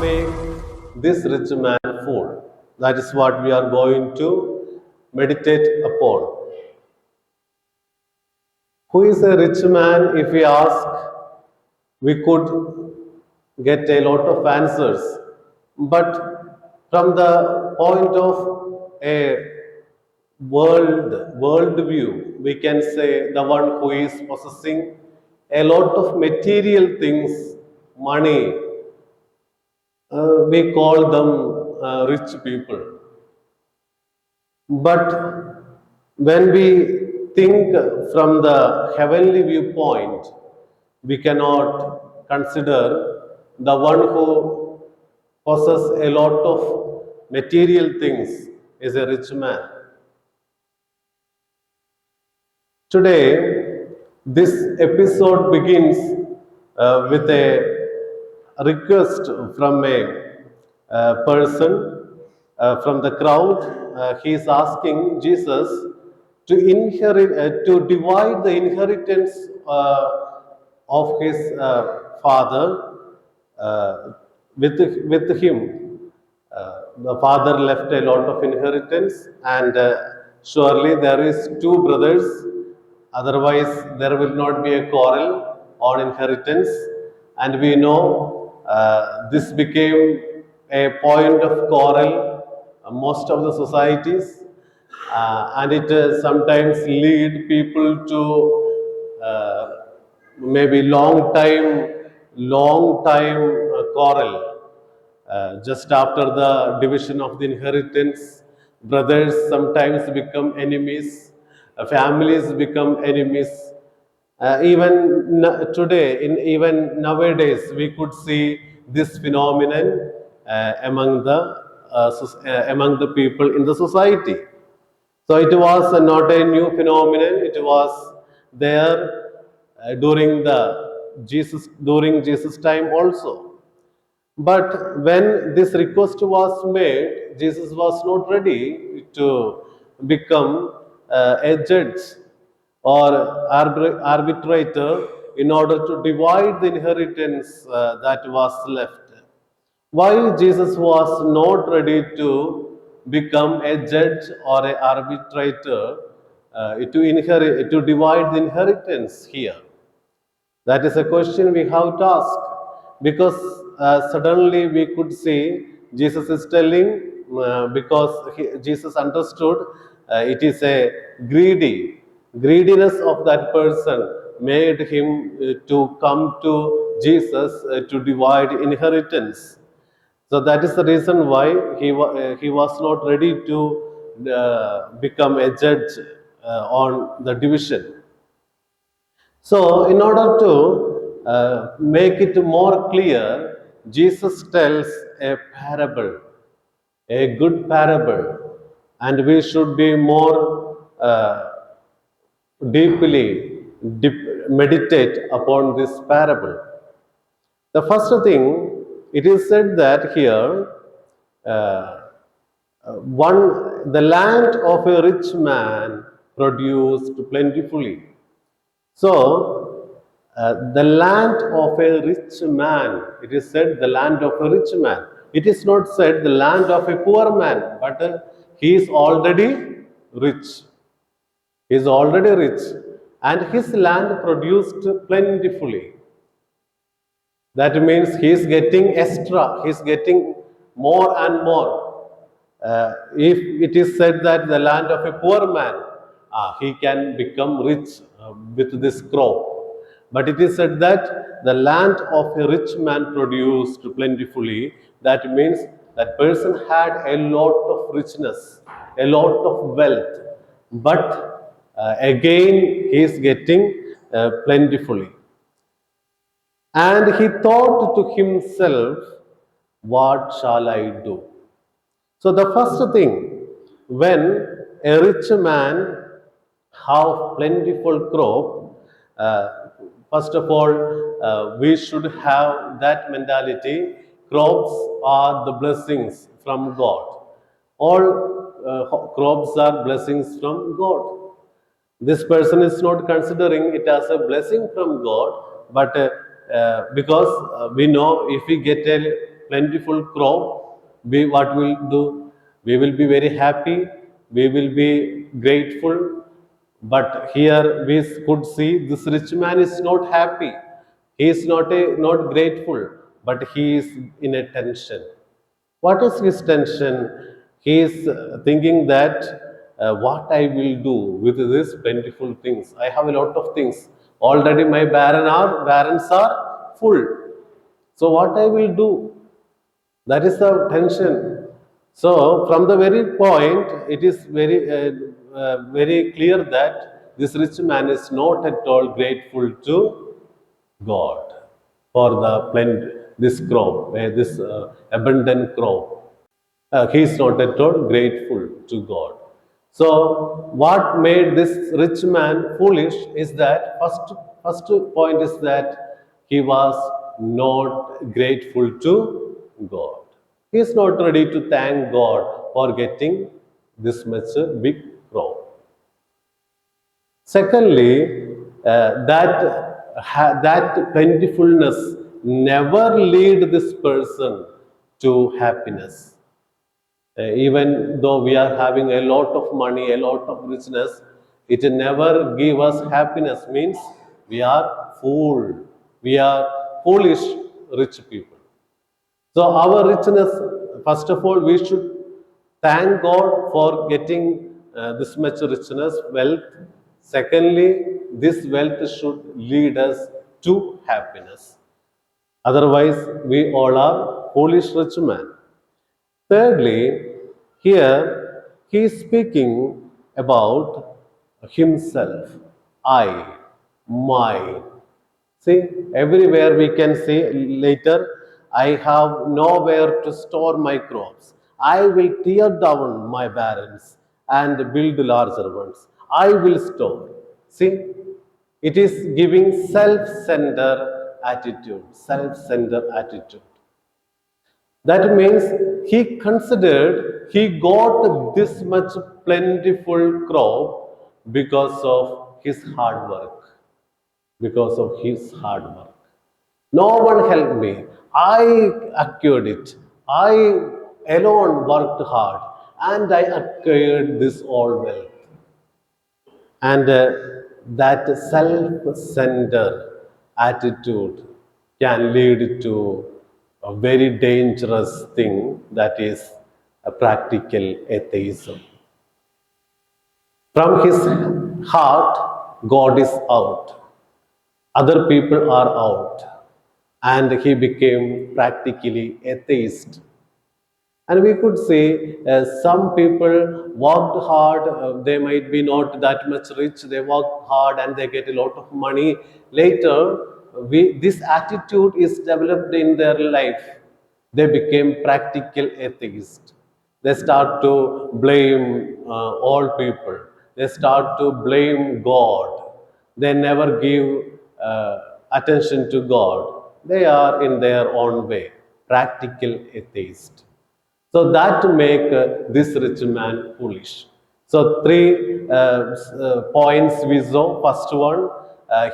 make this rich man fool? That is what we are going to meditate upon. Who is a rich man? If we ask, we could get a lot of answers. But from the point of a world view, we can say the one who is possessing a lot of material things, money, we call them rich people. But when we think from the heavenly viewpoint, we cannot consider the one who possesses a lot of material things is a rich man. Today, this episode begins with a request from a person from the crowd. He is asking Jesus to divide the inheritance of his father with him. The father left a lot of inheritance, and surely there is two brothers. Otherwise, there will not be a quarrel on inheritance. And we know this became a point of quarrel most of the societies, and it sometimes lead people to maybe long time quarrel. Just after the division of the inheritance, brothers sometimes become enemies, families become enemies. Even nowadays, we could see this phenomenon among the people in the society. So it was not a new phenomenon. It was there during Jesus time also. But when this request was made, Jesus was not ready to become a judge or arbitrator in order to divide the inheritance that was left. Why Jesus was not ready to become a judge or an arbitrator to divide the inheritance here? That is a question we have to ask, because suddenly we could see Jesus is telling, because Jesus understood it is a greediness of that person made him to come to Jesus to divide inheritance. So that is the reason why he was not ready to become a judge on the division. So, in order to make it more clear, Jesus tells a parable, a good parable, and we should be more deeply meditate upon this parable. The first thing, it is said that here, the land of a rich man produced plentifully. So, the land of a rich man, it is said the land of a rich man. It is not said the land of a poor man, but he is already rich. He is already rich, and his land produced plentifully. That means he is getting extra, he is getting more and more. If it is said that the land of a poor man, he can become rich with this crop. But it is said that the land of a rich man produced plentifully. That means that person had a lot of richness, a lot of wealth. But again, he is getting plentifully. And he thought to himself, what shall I do? So the first thing, when a rich man have plentiful crop, first of all, we should have that mentality. Crops are the blessings from God. All crops are blessings from God. This person is not considering it as a blessing from God, but because we know if we get a plentiful crop, what we'll do? We will be very happy, we will be grateful. But here we could see this rich man is not happy. He is not grateful, but he is in a tension. What is his tension? He is thinking that what I will do with these plentiful things. I have a lot of things. Already my barns are full. So what I will do? That is the tension. So from the very point, it is very clear that this rich man is not at all grateful to God for this crop, this abundant crop. He is not at all grateful to God. So, what made this rich man foolish is that first point is that he was not grateful to God. He is not ready to thank God for getting this much big crop. Secondly, that plentifulness never lead this person to happiness. Even though we are having a lot of money, a lot of richness, it never give us happiness. Means we are fool. We are foolish rich people. So our richness, first of all, we should thank God for getting this much richness, wealth. Secondly, this wealth should lead us to happiness. Otherwise, we all are foolish rich man. Thirdly, here he is speaking about himself, I, mine. See, everywhere we can see later, I have nowhere to store my crops. I will tear down my barns and build larger ones. I will store. See, it is giving self-centered attitude, self-centered attitude. That means he considered he got this much plentiful crop because of his hard work. Because of his hard work. No one helped me. I acquired it. I alone worked hard and I acquired this all wealth. And that self-centered attitude can lead to a very dangerous thing, that is a practical atheism. From his heart, God is out. Other people are out. And he became practically atheist. And we could say some people worked hard, they might be not that much rich, they worked hard and they get a lot of money. Later, this attitude is developed in their life. They became practical atheists. They start to blame all people. They start to blame God. They never give attention to God. They are in their own way, practical atheists. So that make this rich man foolish. So three points we saw. First one,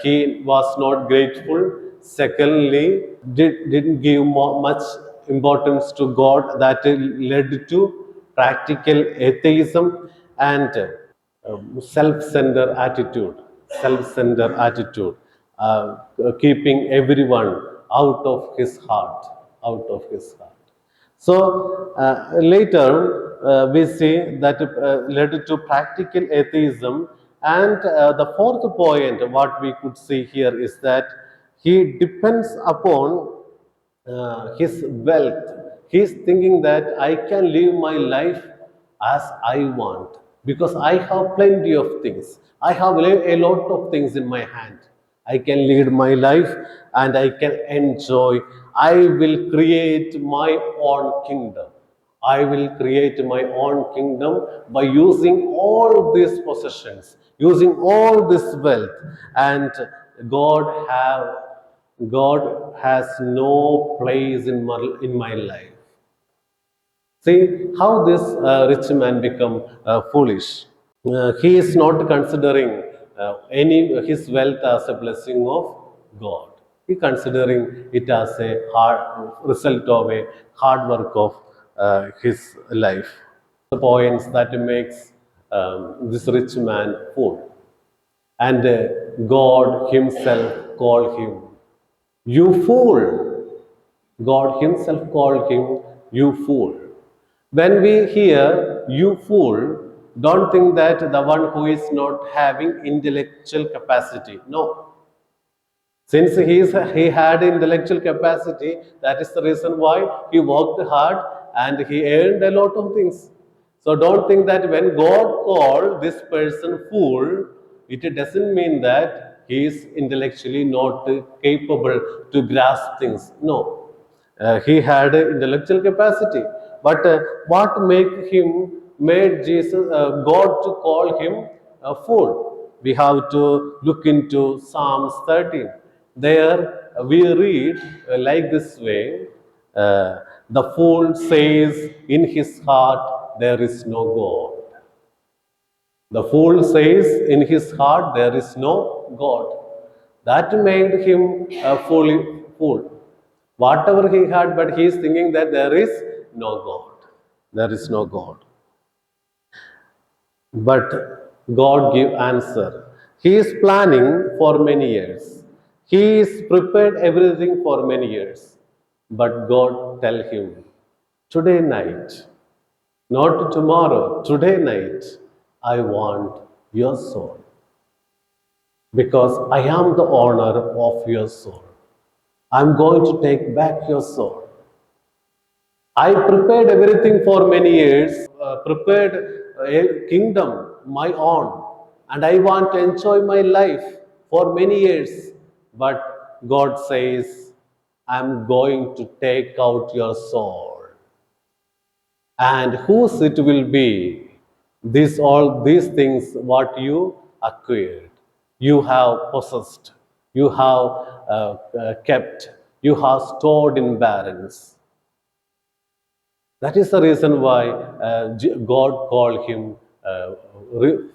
he was not grateful. Secondly, didn't give much importance to God. That led to practical atheism and self-centered attitude. Self-centered attitude, keeping everyone out of his heart. Out of his heart. So later we see that led to practical atheism, and the fourth point what we could see here is that he depends upon his wealth. He is thinking that I can live my life as I want because I have plenty of things. I have a lot of things in my hand. I can lead my life and I can enjoy. I will create my own kingdom. I will create my own kingdom by using all these possessions, using all this wealth, and God have God has no place in my life. See how this rich man become foolish. He is not considering any his wealth as a blessing of God. He considering it as a hard result of a hard work of his life. The points that makes this rich man fool. And God himself called him, "You fool." God himself called him, "You fool." When we hear "you fool," don't think that the one who is not having intellectual capacity. No. Since he had intellectual capacity, that is the reason why he worked hard and he earned a lot of things. So don't think that when God called this person fool, it doesn't mean that he is intellectually not capable to grasp things. No, he had intellectual capacity. But what made God to call him a fool? We have to look into Psalms 13. There we read like this way: the fool says in his heart, there is no God. The fool says in his heart, there is no God. That made him a fool. Whatever he had, but he is thinking that there is no God. There is no God. But God give answer. He is planning for many years. He is prepared everything for many years. But God tell him, today night, not tomorrow, today night, I want your soul. Because I am the owner of your soul. I'm going to take back your soul. I prepared everything for many years, prepared a kingdom, my own, and I want to enjoy my life for many years. But God says, I'm going to take out your soul. And whose it will be? All these things, what you acquired, you have possessed, you have kept, you have stored in barrels. That is the reason why God called him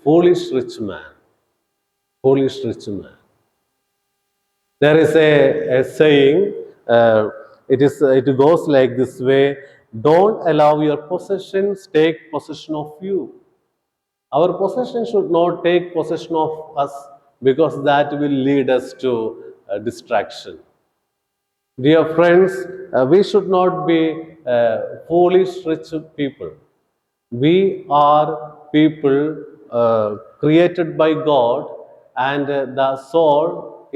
foolish rich man. Foolish rich man. There is a saying, it goes like this way: don't allow your possessions take possession of you. Our possession should not take possession of us, because that will lead us to distraction. Dear friends, we should not be foolish rich people. We are people created by God, and the soul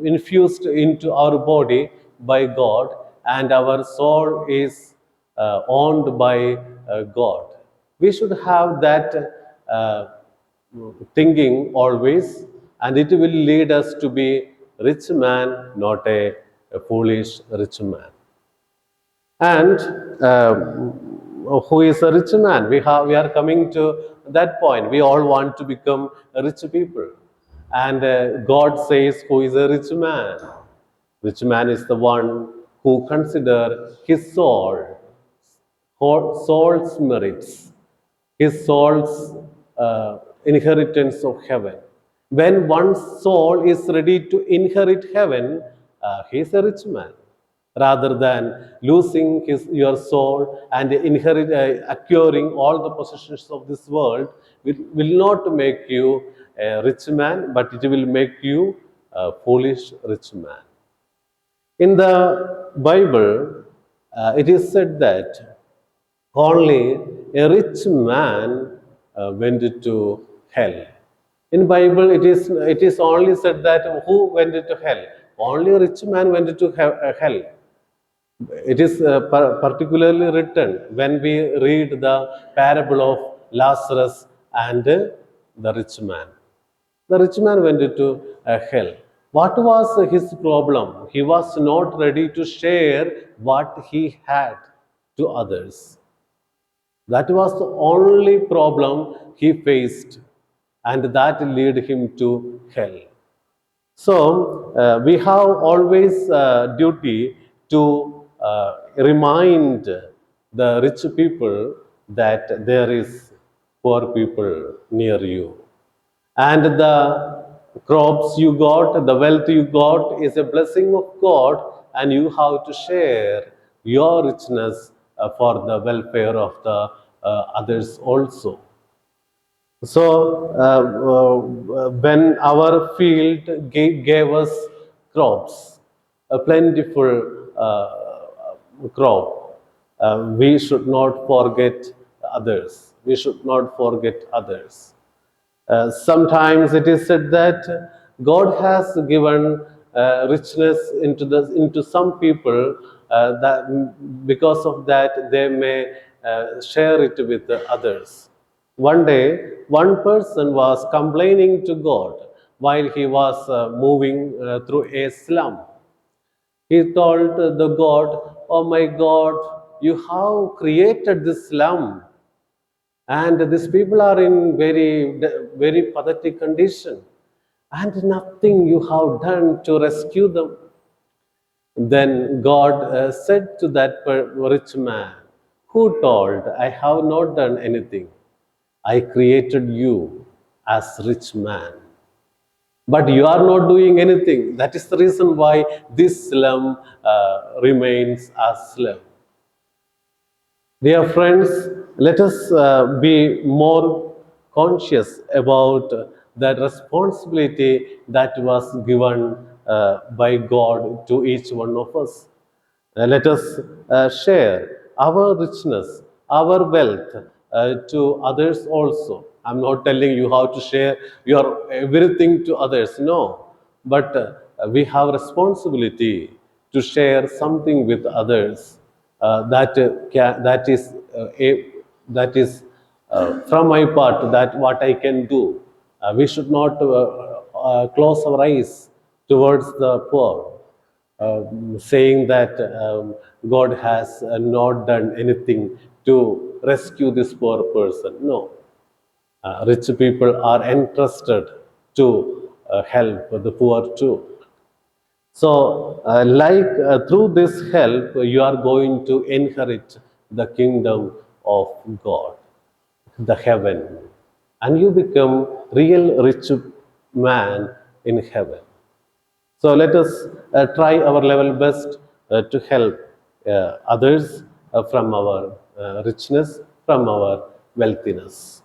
infused into our body by God, and our soul is owned by God. We should have that thinking always, and it will lead us to be rich man, not a foolish rich man. And who is a rich man? We are coming to that point. We all want to become rich people, and God says, who is a rich man? Rich man is the one who consider his soul's merits, his soul's inheritance of heaven. When one's soul is ready to inherit heaven, he is a rich man. Rather than losing your soul and acquiring all the possessions of this world, will not make you a rich man, but it will make you a foolish rich man. In the Bible, it is said that only a rich man went to hell. In Bible, it is only said that who went to hell. Only a rich man went to hell. It is particularly written when we read the parable of Lazarus and the rich man. The rich man went into hell. What was his problem? He was not ready to share what he had to others. That was the only problem he faced, and that led him to hell. So we have always duty to remind the rich people that there is poor people near you, and the crops you got, the wealth you got is a blessing of God, and you have to share your richness for the welfare of the others also. So, when our field gave us crops, a plentiful crop, we should not forget others. We should not forget others. Sometimes it is said that God has given richness into some people, that because of that they may share it with the others. One day, one person was complaining to God while he was moving through a slum. He told the God, "Oh my God, you have created this slum, and these people are in very pathetic condition, and nothing you have done to rescue them." Then God said to that rich man, who told, "I have not done anything. I created you as rich man, but you are not doing anything. That is the reason why this slum remains as slum." Dear friends, let us be more conscious about that responsibility that was given by God to each one of us. Let us share our richness, our wealth to others also. I'm not telling you how to share your everything to others, no. But we have responsibility to share something with others that is from my part, that what I can do. We should not close our eyes towards the poor, saying that God has not done anything to rescue this poor person. No, rich people are entrusted to help the poor too. So, through this help, you are going to inherit the kingdom of God, the heaven, and you become real rich man in heaven. So let us try our level best to help others from our richness, from our wealthiness.